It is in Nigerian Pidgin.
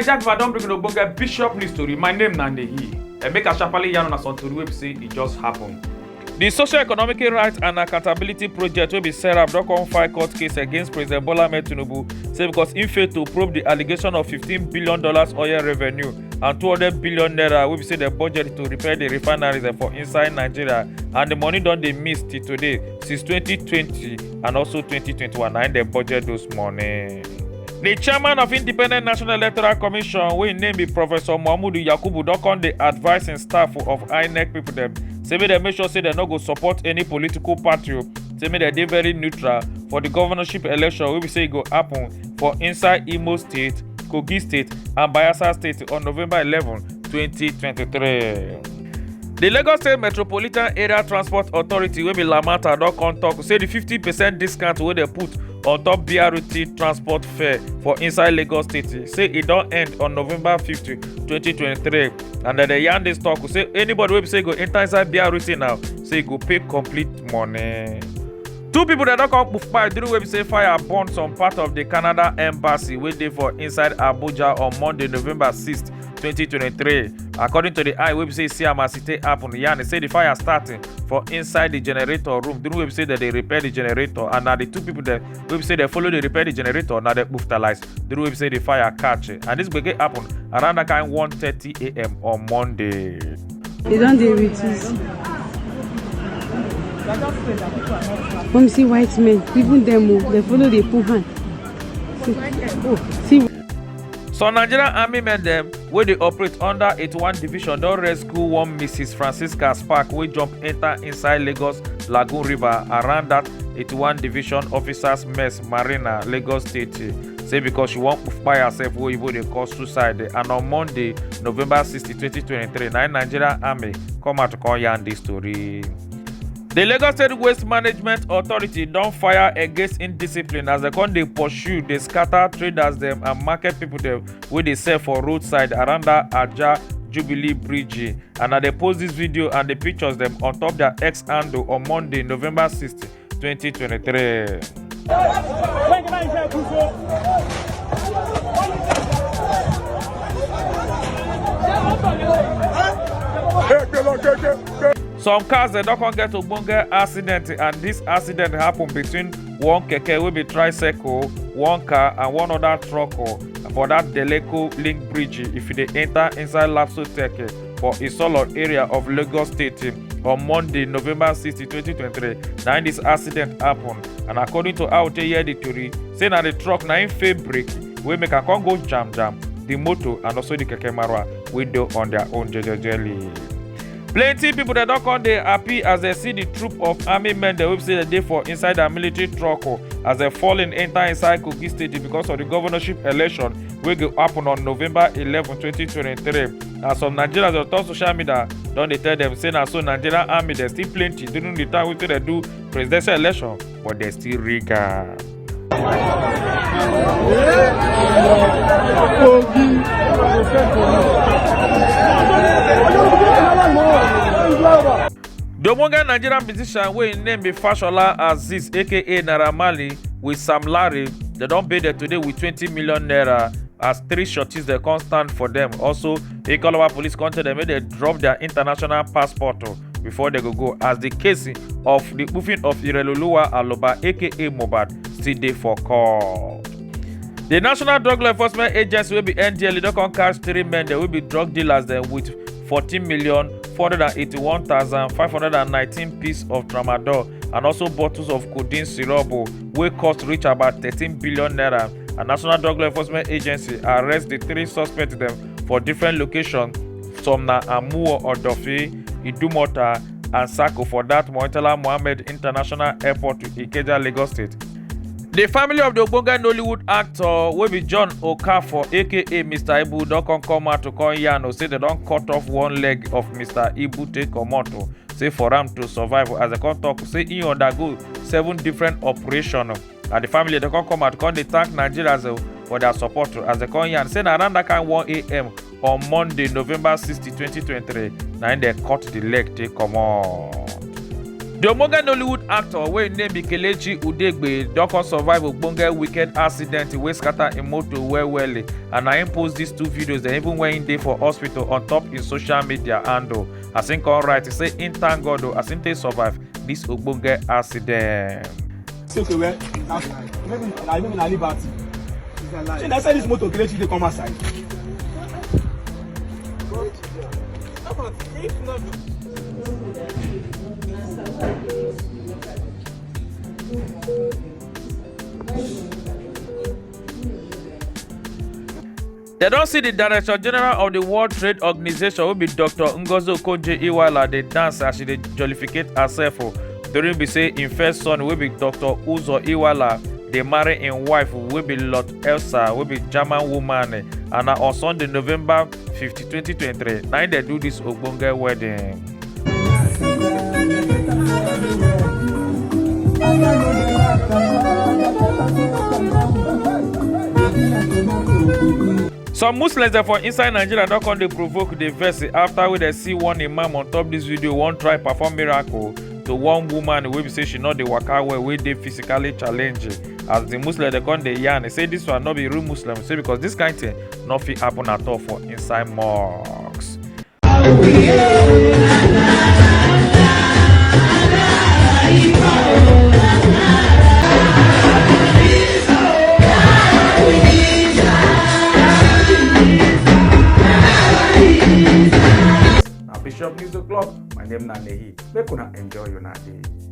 Naija people don bring ogbonge Bishop News story. My name na Nehi. And make a sharply yarn on some tori wey say it just happened. The Socio-Economic Rights and Accountability Project will be set up don come file court case against President Bola Ahmed Tinubu say because im fail to probe the allegation of $15 billion oil revenue and 200 billion naira wey be say the budget to repair the refineries for inside Nigeria, and the money don dey miss till today since 2020 and also 2021 na im dem budget those money. The chairman of Independent National Electoral Commission, wey im name be Professor Muhammadu Yakubu, don come dey advise im staff of INEC people dem say make dem make sure say dem no go support any political party, say make dem dey very neutral for the governorship election wey be say e go happen for inside Imo State, Kogi State and Bayelsa State on November 11, 2023. The Lagos State Metropolitan Area Transport Authority wey be Lamata don come talk say the 50% discount wey dem put on top BRT transport fare for inside Lagos State say e don end on November 15, 2023, and dem dey yarn dis talk say anybody wey be say go enter inside BRT now say e go pay complete money. Two people that don come kpai during wey be say fire burn some part of the Canada embassy wey dey for inside Abuja on Monday, November 6, 2023. According to the eye wey be say see am as e take happen, yarn say the fire starting for inside the generator room during wey be say that they repair the generator, and na the two people that wey be say they follow the repair the generator na they brutalize during wey be say the fire catch, and this gbege happen around that kind 1:30 a.m. on Monday. They don't dey reduce. Come see white men, even them they follow the put hand. See. Some Nigerian army men dem wey dey operate under 81 division don rescue one Mrs. Francisca Spark wey jump enter inside Lagos Lagoon River around that 81 division officers mess Marina, Lagos State, say because she wan kpai herself wey Igbo dey call suicide. And on Monday, November 60, 2023, na Nigerian army come out to come yarn dis story. The Lagos State Waste Management Authority don fire against indiscipline as they come dey pursue, dey scatter traders dem and market people dem wey dey sell for roadside around that Aja Jubilee Bridge, and na dey post this video and the pictures dem on top their X handle on Monday, November 60, 2023. Some cars they don't get ogbonge accident, and this accident happened between one keke wey be tricycle, one car and one other truck for that Deleko Link Bridge if they enter inside Lapso Tech for Isolo area of Lagos State on Monday, November 60, 2023. Now this accident happened, and according to how they hear the story, say na the truck na im fail brake wey make am come go jam the motor and also the keke marwa wey dey on their own jejely. Plenty people that don't come dey happy as they see the troop of army men they will say that they for inside their military truck as they falling enter inside Kogi State because of the governorship election wey go happen on November 11, 2023. And some Nigerians on top social media don dey tell them say na so Nigerian army they still plenty during the time wey they do presidential election, but they still rigor. The ogbonge Nigerian musician wey im name be Fashola Azeez aka Naira Marley with Sam Larry, they don pay them today with 20 million naira as 3 shorties they come stand for them. Also, Ikolowa police come tell them make they drop their international passport before they go as the case of the moving of Ireloluwa Aloba aka Mohbad still dey for court. The National Drug Law Enforcement Agency will be NDLEA don come catch 3 men that will be drug dealers them with 14,481,519 pieces of tramadol and also bottles of codeine syrup wey cost reach about 13 billion naira. And National Drug Law Enforcement Agency arrest the 3 suspects them for different locations. Some na Amuwo, Odofe, Idumota and Sako for that Murtala Mohammed International Airport to Ikeja, Lagos State. The family of the ogbonge Nollywood actor wey be John Okafor aka Mr. Ibu don come out to come yarn say they don cut off one leg of Mr. Ibu take comot say for am to survive as they come talk say he undergo 7 different operations. And the family they come out come dey thank Nigerians for their support as they come yarn say na around that kind 1 a.m. on Monday, November 60, 2023 na they cut the leg take comot. The ogbonge Nollywood actor wey name be Kelechi Udegbe don come survive ogbonge wicked accident wey scatter im motor well and na him post these 2 videos dem even when him dey for hospital on top him social media handle. As him come write, he say him thank God as him take survive this ogbonge accident. Okay, well, I live in a liberty. So that's why this motor Kelechi dey come outside. They don't see the Director General of the World Trade Organization will be Dr. Ngozi Okonjo-Iweala dey dance as she dey jollificate herself during be say im first son will be Dr. Uzo Iweala dey marry im wife will be Lord Elsa will be German woman and on Sunday November 50, 2023 na they do this ogbonge wedding. Some Muslims dem for inside Nigeria don come dey provoke the verse after wey dem see one imam on top this video wan try perform miracle to one woman wey be say she no dey waka well wey dey physically challenging. As the Muslim dem come dey yarn, say this one no be real Muslim, say because this kind thing no fit happen at all for inside mosques. Bishop News O'clock. My name is Nanehi. Make una enjoy your day.